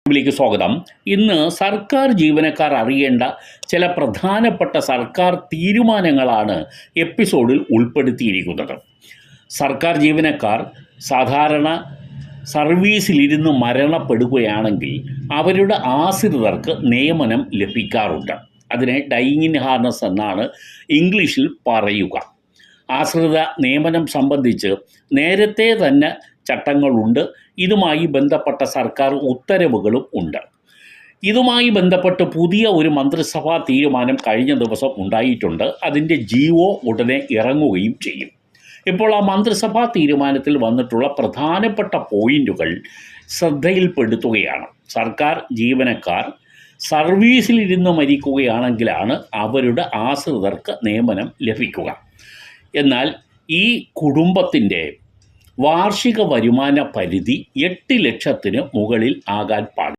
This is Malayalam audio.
ിലേക്ക് സ്വാഗതം. ഇന്ന് സർക്കാർ ജീവനക്കാർ അറിയേണ്ട ചില പ്രധാനപ്പെട്ട സർക്കാർ തീരുമാനങ്ങളാണ് എപ്പിസോഡിൽ ഉൾപ്പെടുത്തിയിരിക്കുന്നത്. സർക്കാർ ജീവനക്കാർ സാധാരണ സർവീസിലിരുന്ന് മരണപ്പെടുകയാണെങ്കിൽ അവരുടെ ആശ്രിതർക്ക് നിയമനം ലഭിക്കാറുണ്ട്. അതിനെ ഡൈയിങ് ഇൻ ഹാർനസ് എന്നാണ് ഇംഗ്ലീഷിൽ പറയുക. ആശ്രിത നിയമനം സംബന്ധിച്ച് നേരത്തെ തന്നെ ചട്ടങ്ങളുണ്ട്. ഇതുമായി ബന്ധപ്പെട്ട സർക്കാർ ഉത്തരവുകളും ഉണ്ട്. ഇതുമായി ബന്ധപ്പെട്ട് പുതിയ ഒരു മന്ത്രിസഭാ തീരുമാനം കഴിഞ്ഞ ദിവസം ഉണ്ടായിട്ടുണ്ട്. അതിൻ്റെ ജിഒ ഉടനെ ഇറങ്ങുകയും ചെയ്യും. ഇപ്പോൾ ആ മന്ത്രിസഭാ തീരുമാനത്തിൽ വന്നിട്ടുള്ള പ്രധാനപ്പെട്ട പോയിന്റുകൾ ശ്രദ്ധയിൽപ്പെടുത്തുകയാണ്. സർക്കാർ ജീവനക്കാർ സർവീസിലിരുന്ന് മരിക്കുകയാണെങ്കിലാണ് അവരുടെ ആശ്രിതർക്ക് നിയമനം ലഭിക്കുക. എന്നാൽ ഈ കുടുംബത്തിൻ്റെ വാർഷിക വരുമാന പരിധി 8 ലക്ഷത്തിന് മുകളിൽ ആകാൻ പാടില്ല.